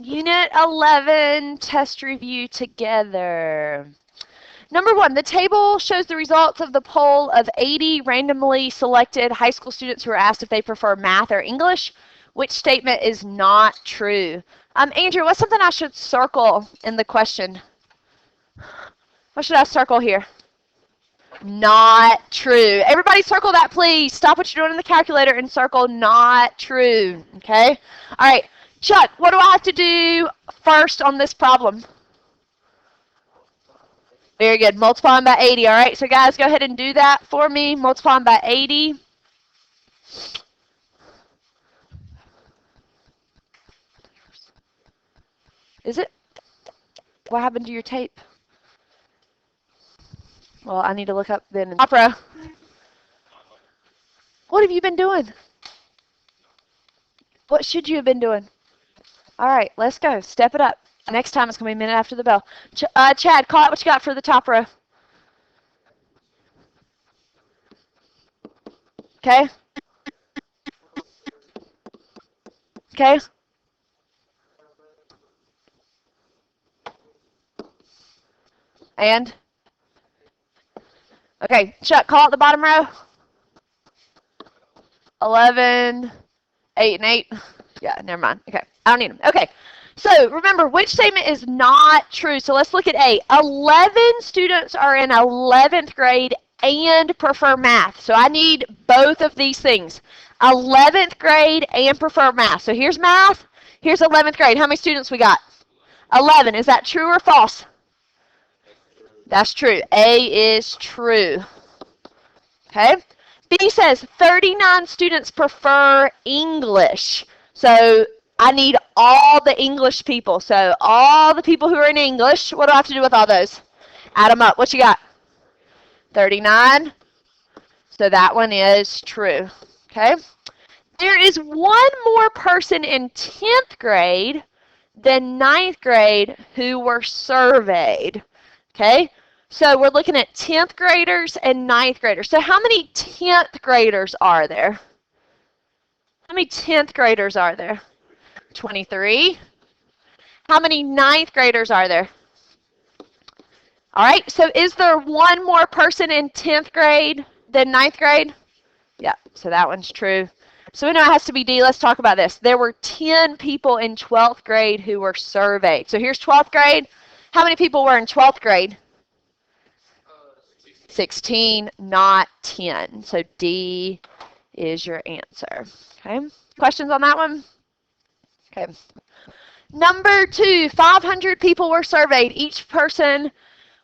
Unit 11 test review together. Number 1, the table shows the results of the poll of 80 randomly selected high school students who were asked if they prefer math or English. Which statement is not true? Andrew, what's something I should circle in the question? What should I circle here? Not true. Everybody circle that, please. Stop what you're doing in the calculator and circle not true. Okay? All right. Chuck, what do I have to do first on this problem? Very good. Multiplying by 80. All right. So, guys, go ahead and do that for me. Multiplying by 80. Is it? What happened to your tape? Well, I need to look up then. Opera. What have you been doing? What should you have been doing? All right, let's go. Step it up. Next time it's going to be a minute after the bell. Chad, call out what you got for the top row. Okay? Okay? And? Okay, Chuck, call out the bottom row. 11, 8, and 8. Yeah, never mind. Okay, I don't need them. Okay, so remember, which statement is not true? So let's look at A. 11 students are in 11th grade and prefer math. So I need both of these things. 11th grade and prefer math. So here's math. Here's 11th grade. How many students we got? 11. Is that true or false? That's true. A is true. Okay. B says 39 students prefer English. So I need all the English people. So all the people who are in English, what do I have to do with all those? Add them up. What you got? 39. So that one is true. Okay. There is one more person in 10th grade than 9th grade who were surveyed. Okay. So we're looking at 10th graders and 9th graders. So how many 10th graders are there? How many 10th graders are there? 23. How many 9th graders are there? All right, so is there one more person in 10th grade than 9th grade? Yeah, so that one's true. So we know it has to be D. Let's talk about this. There were 10 people in 12th grade who were surveyed. So here's 12th grade. How many people were in 12th grade? 16, not 10. So D is your answer. Okay. Questions on that one? Okay. Number 2, 500 people were surveyed. Each person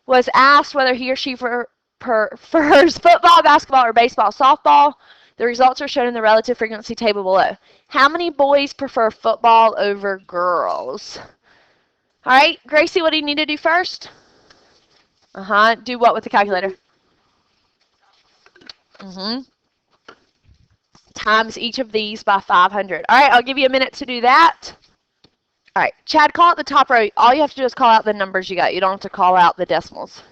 was asked whether he or she prefers football, basketball, or baseball, softball. The results are shown in the relative frequency table below. How many boys prefer football over girls? All right, Gracie, what do you need to do first? Do what with the calculator? Times each of these by 500. All right, I'll give you a minute to do that. All right, Chad, call out the top row. All you have to do is call out the numbers you got. You don't have to call out the decimals.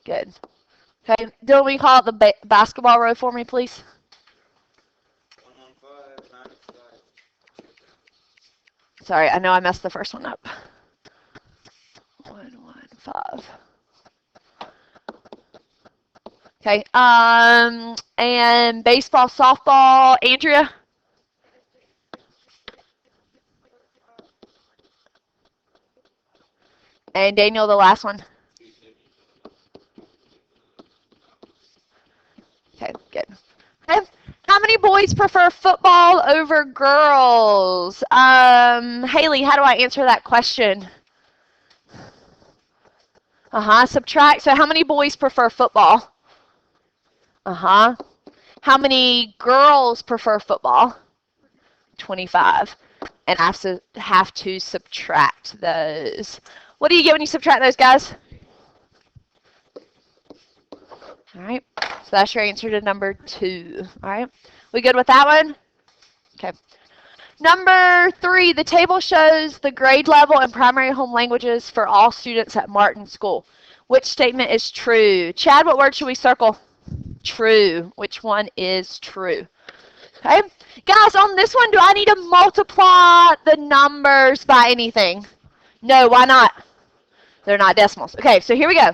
Good. Okay, Dylan, will you call out the basketball row for me, please? 115. Sorry, I know I messed the first one up. 115. Okay, and baseball, softball, Andrea? And Daniel, the last one. Okay, good. Okay. How many boys prefer football over girls? Haley, how do I answer that question? Subtract. So how many boys prefer football? How many girls prefer football? 25. And I have to subtract those. What do you get when you subtract those, guys? All right. So that's your answer to number 2. All right. We good with that one? Okay. Number 3, the table shows the grade level and primary home languages for all students at Martin School. Which statement is true? Chad, what word should we circle? True. Which one is true? Okay? Guys, on this one, do I need to multiply the numbers by anything? No, why not? They're not decimals. Okay, so here we go.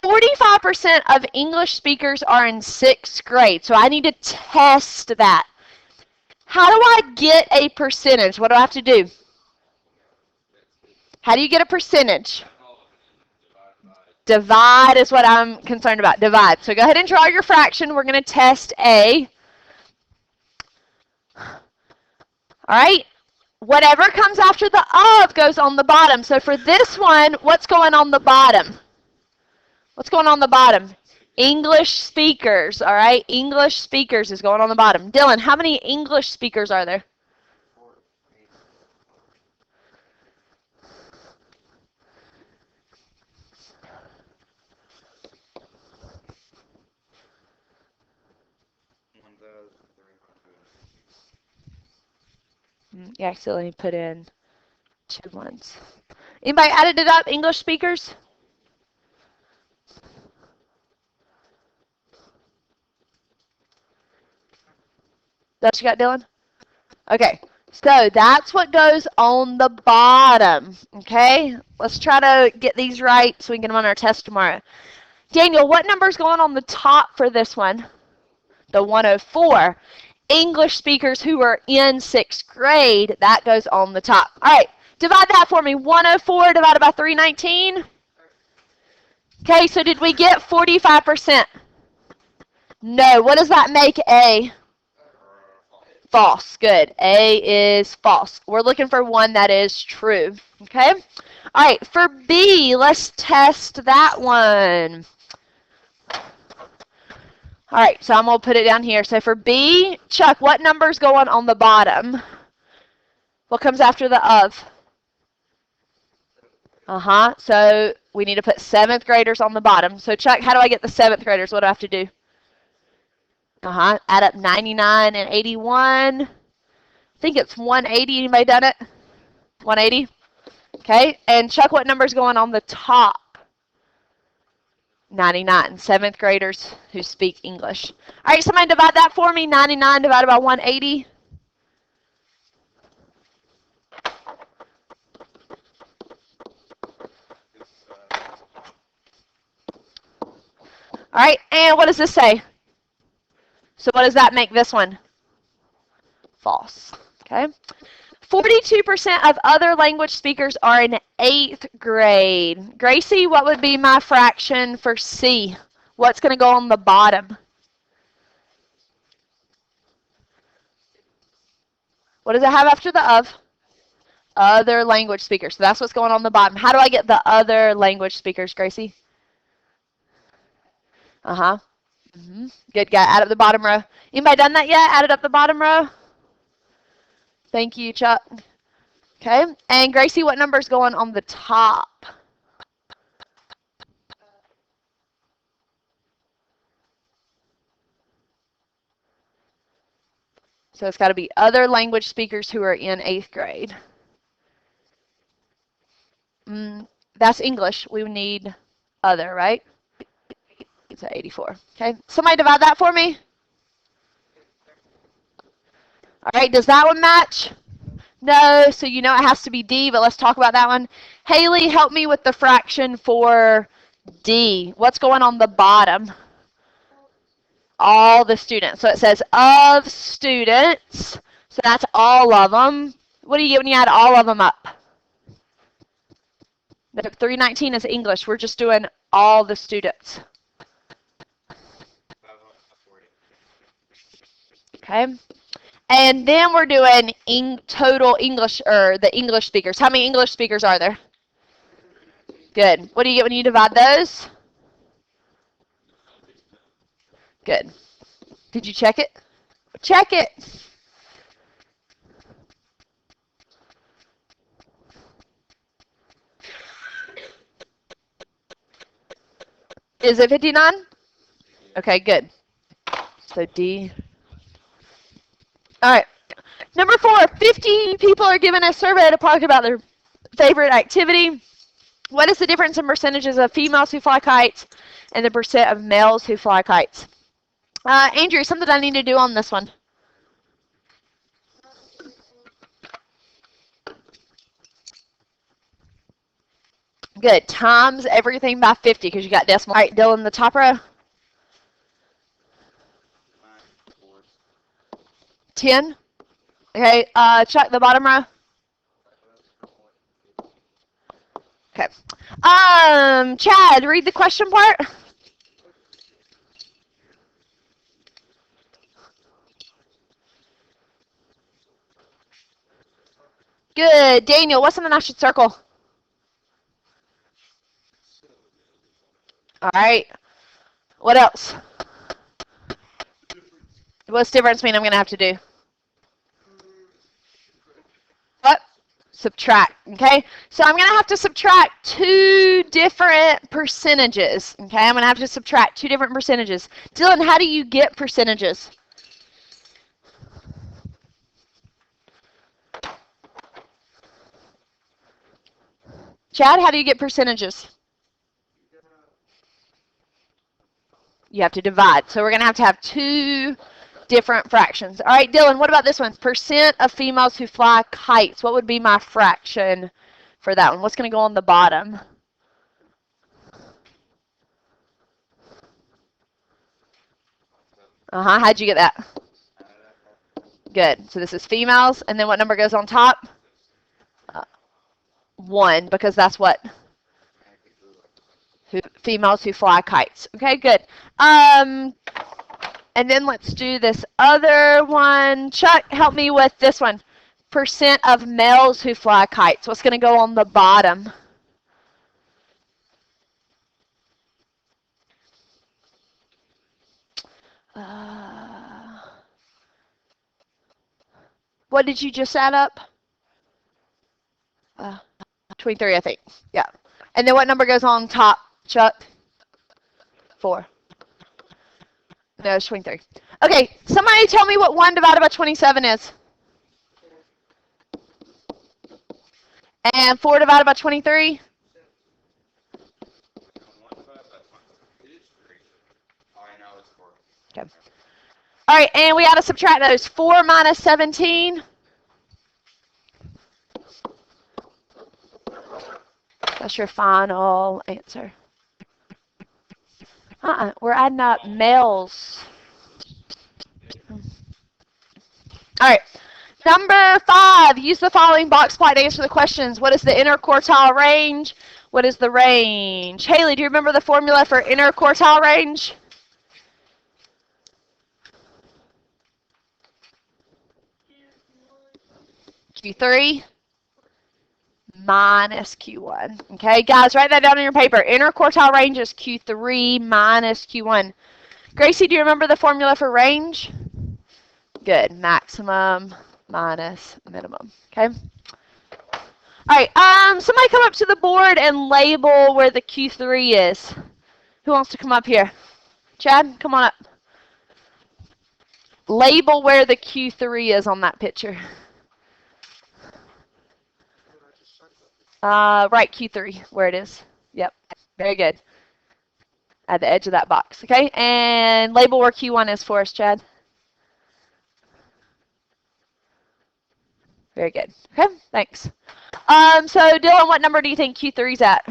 45% of English speakers are in 6th grade, so I need to test that. How do I get a percentage? What do I have to do? How do you get a percentage? Divide is what I'm concerned about. Divide. So go ahead and draw your fraction. We're going to test A. All right. Whatever comes after the of goes on the bottom. So for this one, what's going on the bottom? What's going on the bottom? English speakers. All right. English speakers is going on the bottom. Dylan, how many English speakers are there? You accidentally put in 2 ones. Anybody added it up? English speakers? That's what you got, Dylan? Okay. So that's what goes on the bottom. Okay? Let's try to get these right so we can get them on our test tomorrow. Daniel, what number is going on the top for this one? The 104. English speakers who are in 6th grade, that goes on the top. All right, divide that for me. 104 divided by 319. Okay, so did we get 45%? No. What does that make A? False. Good. A is false. We're looking for one that is true. Okay? All right, for B, let's test that one. All right, so I'm going to put it down here. So for B, Chuck, what number's going on the bottom? What comes after the of? So we need to put 7th graders on the bottom. So Chuck, how do I get the 7th graders? What do I have to do? Add up 99 and 81. I think it's 180. Anybody done it? 180? Okay. And Chuck, what number's going on the top? 99. 7th graders who speak English. All right, somebody divide that for me. 99 divided by 180. All right, and what does this say? So what does that make this one? False. Okay. 42% of other language speakers are in 8th grade. Gracie, what would be my fraction for C? What's going to go on the bottom? What does it have after the of? Other language speakers. So that's what's going on the bottom. How do I get the other language speakers, Gracie? Good guy. Add up the bottom row. Anybody done that yet? Added up the bottom row? Thank you, Chuck. Okay. And Gracie, what number is going on the top? So it's got to be other language speakers who are in 8th grade. That's English. We need other, right? It's at 84. Okay. Somebody divide that for me. All right. Does that one match? No. So you know it has to be D, but let's talk about that one. Haley, help me with the fraction for D. What's going on the bottom? All the students. So it says of students. So that's all of them. What do you get when you add all of them up? 319 is English. We're just doing all the students. Okay. And then we're doing total English, or the English speakers. How many English speakers are there? Good. What do you get when you divide those? Good. Did you check it? Check it. Is it 59? Okay, good. So D. All right. Number 4, 50 people are given a survey to talk about their favorite activity. What is the difference in percentages of females who fly kites and the percent of males who fly kites? Andrew, something I need to do on this one. Good. Times everything by 50 because you got decimal. All right, Dylan, the top row. 10. Okay. Chuck, the bottom row. Okay. Chad, read the question part. Good. Daniel, what's something I should circle? All right. What else? What's difference mean I'm going to have to do? What? Subtract. Okay. So I'm going to have to subtract two different percentages. Okay. I'm going to have to subtract two different percentages. Dylan, how do you get percentages? Chad, how do you get percentages? You have to divide. So we're going to have two different fractions. All right, Dylan, what about this one? Percent of females who fly kites. What would be my fraction for that one? What's going to go on the bottom? How'd you get that? Good. So this is females. And then what number goes on top? 1, because that's what? Females who fly kites. Okay, good. And then let's do this other one. Chuck, help me with this one. Percent of males who fly kites. What's going to go on the bottom? What did you just add up? 23, I think. Yeah. And then what number goes on top, Chuck? 4. No, it's 23. Okay, somebody tell me what 1 divided by 27 is. And 4 divided by 23? Okay. All right, and we got to subtract those. 4 minus 17. That's your final answer. We're adding up males. All right. Number 5, use the following box plot to answer the questions. What is the interquartile range? What is the range? Haley, do you remember the formula for interquartile range? Q3 minus Q1. Okay, guys, write that down in your paper. Interquartile range is Q3 minus Q1. Gracie, do you remember the formula for range? Good. Maximum minus minimum. Okay. All right. Somebody come up to the board and label where the Q3 is. Who wants to come up here? Chad, come on up. Label where the Q3 is on that picture. Right, Q3, where it is. Yep. Very good. At the edge of that box. Okay. And label where Q1 is for us, Chad. Very good. Okay, thanks. So Dylan, what number do you think Q3's at?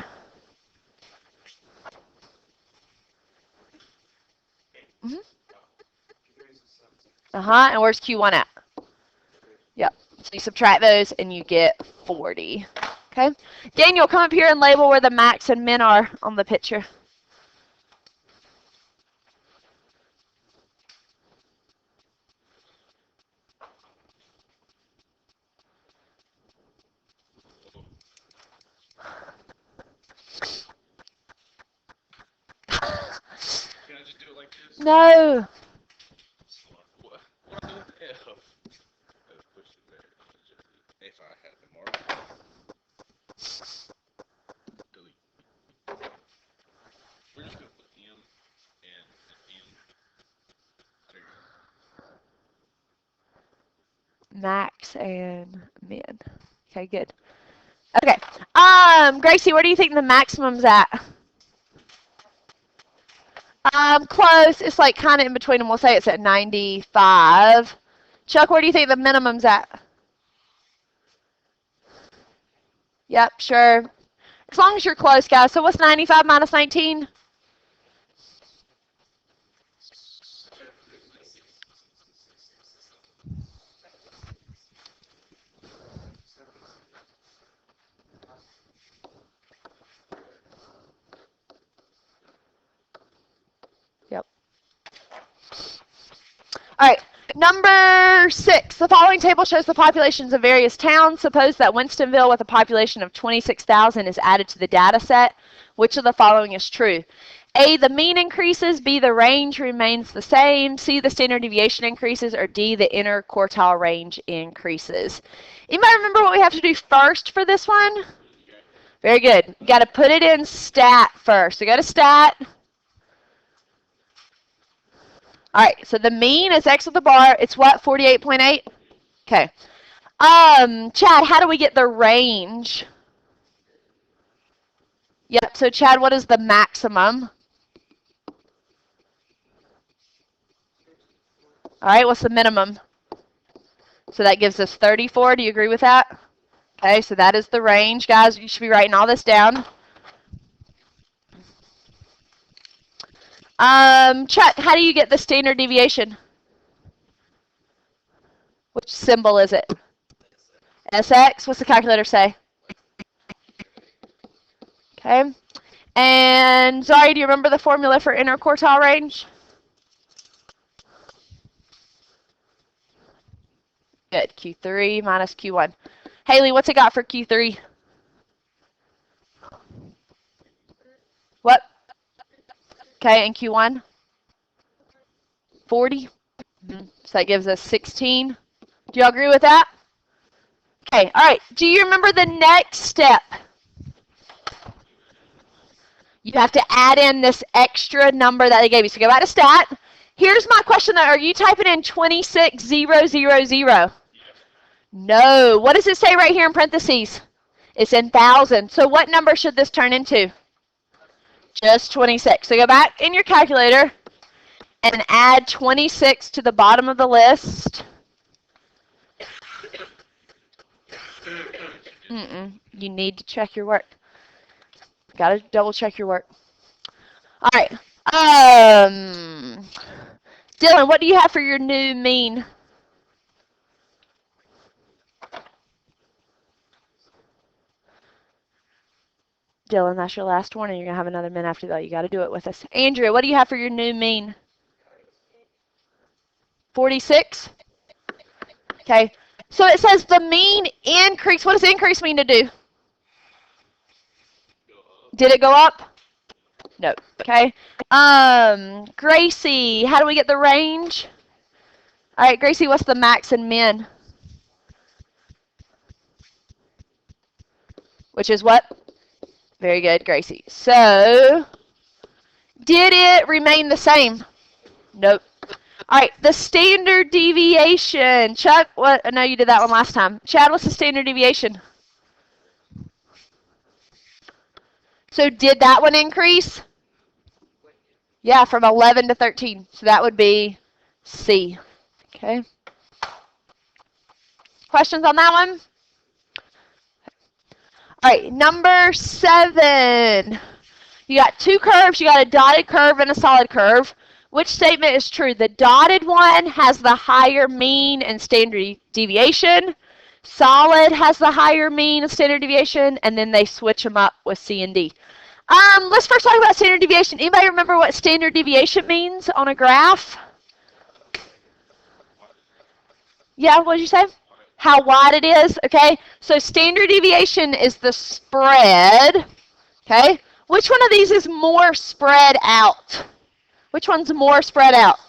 Mm-hmm. And where's Q1 at? Yep. So you subtract those and you get 40. Okay. Daniel, come up here and label where the max and min are on the picture. Can I just do it like this? No. What if? If I had the mark. Delete. We're just going to put M and M. There you go. Max and min. Okay, good. Okay. Gracie, where do you think the maximum's at? Close. It's like kind of in between them. We'll say it's at 95. Chuck, where do you think the minimum's at? Yep, sure. As long as you're close, guys. So what's 95 minus 19? Yep. All right. Number 6. The following table shows the populations of various towns. Suppose that Winstonville, with a population of 26,000, is added to the data set. Which of the following is true? A, the mean increases, B, the range remains the same, C, the standard deviation increases, or D, the interquartile range increases. Anybody remember what we have to do first for this one? Very good. You got to put it in stat first. So go to stat. All right, so the mean is x with the bar. It's what, 48.8? Okay. Chad, how do we get the range? Yep, so Chad, what is the maximum? All right, what's the minimum? So that gives us 34. Do you agree with that? Okay, so that is the range. Guys, you should be writing all this down. Chuck, how do you get the standard deviation? Which symbol is it? SX. What's the calculator say? Okay. And Zari, do you remember the formula for interquartile range? Good. Q3 minus Q1. Haley, what's it got for Q3? What? Okay, and Q1? 40. So that gives us 16. Do y'all agree with that? Okay, all right. Do you remember the next step? You have to add in this extra number that they gave you. So go back to stat. Here's my question though. Are you typing in 26000? No. What does it say right here in parentheses? It's in thousand. So what number should this turn into? Just 26. So go back in your calculator and add 26 to the bottom of the list. You need to check your work. Got to double check your work. All right. Dylan, what do you have for your new mean? Dylan, that's your last one, and you're going to have another min after that. You got to do it with us. Andrea, what do you have for your new mean? 46? Okay. So it says the mean increase. What does increase mean to do? Did it go up? No. Okay. Gracie, how do we get the range? All right, Gracie, what's the max and min? Which is what? Very good, Gracie. So, did it remain the same? Nope. All right, the standard deviation. Chuck, what? I know you did that one last time. Chad, what's the standard deviation? So did that one increase? Yeah, from 11 to 13. So that would be C. Okay. Questions on that one? All right, number 7. You got two curves. You got a dotted curve and a solid curve. Which statement is true? The dotted one has the higher mean and standard deviation. Solid has the higher mean and standard deviation, and then they switch them up with C and D. Let's first talk about standard deviation. Anybody remember what standard deviation means on a graph? Yeah, what did you say? How wide it is, okay? So standard deviation is the spread, okay? Which one of these is more spread out? Which one's more spread out?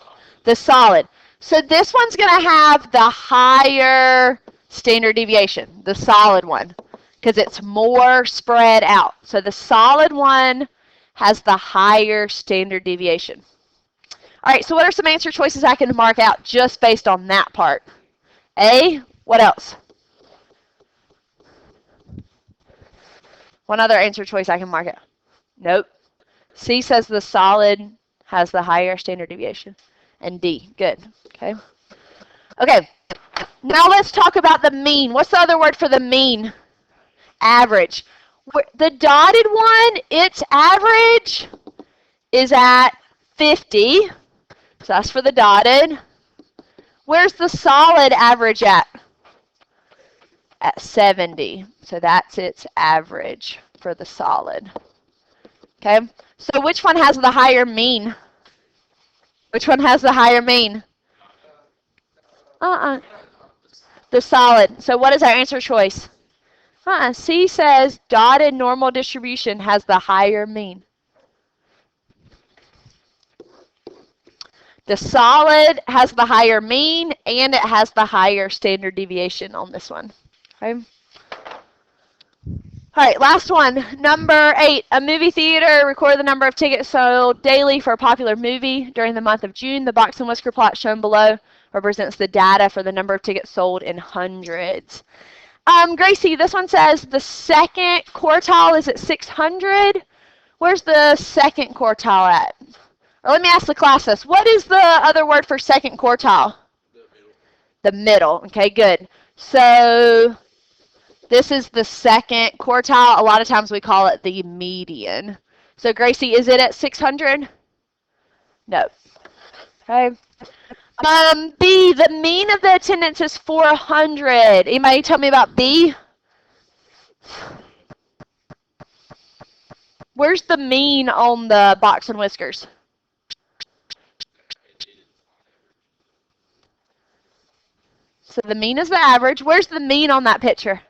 The solid. So this one's going to have the higher standard deviation, the solid one, because it's more spread out. So the solid one has the higher standard deviation. All right, so what are some answer choices I can mark out just based on that part? A, what else? One other answer choice I can mark out. Nope. C says the solid has the higher standard deviation. And D, good. Okay. Okay, now let's talk about the mean. What's the other word for the mean? Average. The dotted one, its average is at 50. So that's for the dotted. Where's the solid average at? At 70. So that's its average for the solid. Okay? So which one has the higher mean? Which one has the higher mean? The solid. So what is our answer choice? C says dotted normal distribution has the higher mean. The solid has the higher mean, and it has the higher standard deviation on this one. Okay. All right, last one. Number 8, a movie theater recorded the number of tickets sold daily for a popular movie during the month of June. The box and whisker plot shown below represents the data for the number of tickets sold in hundreds. Gracie, this one says the second quartile is at 600. Where's the second quartile at? Or let me ask the class this. What is the other word for second quartile? The middle. Okay, good. So this is the second quartile. A lot of times we call it the median. So Gracie, is it at 600? No. Okay. B, the mean of the attendance is 400. Anybody tell me about B? Where's the mean on the box and whiskers? So the mean is the average. Where's the mean on that picture?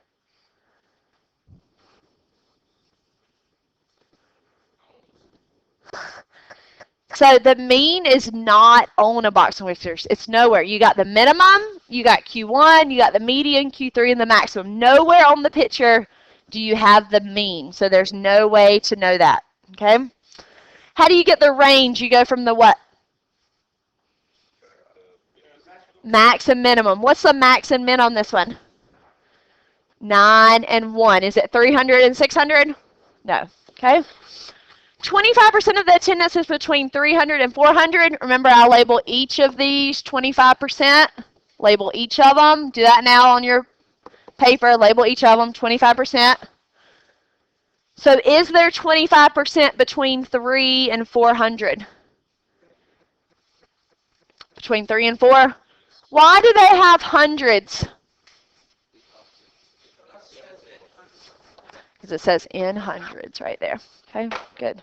So the mean is not on a box and whiskers. It's nowhere. You got the minimum, you got Q1, you got the median, Q3, and the maximum. Nowhere on the picture do you have the mean. So there's no way to know that. Okay? How do you get the range? You go from the what? Max and minimum. What's the max and min on this one? 9 and 1. Is it 300 and 600? No. Okay? 25% of the attendance is between 300 and 400. Remember, I label each of these 25%. Label each of them. Do that now on your paper. Label each of them 25%. So is there 25% between 3 and 400? Between 3 and 4? Why do they have hundreds? Because it says in hundreds right there. Okay, good.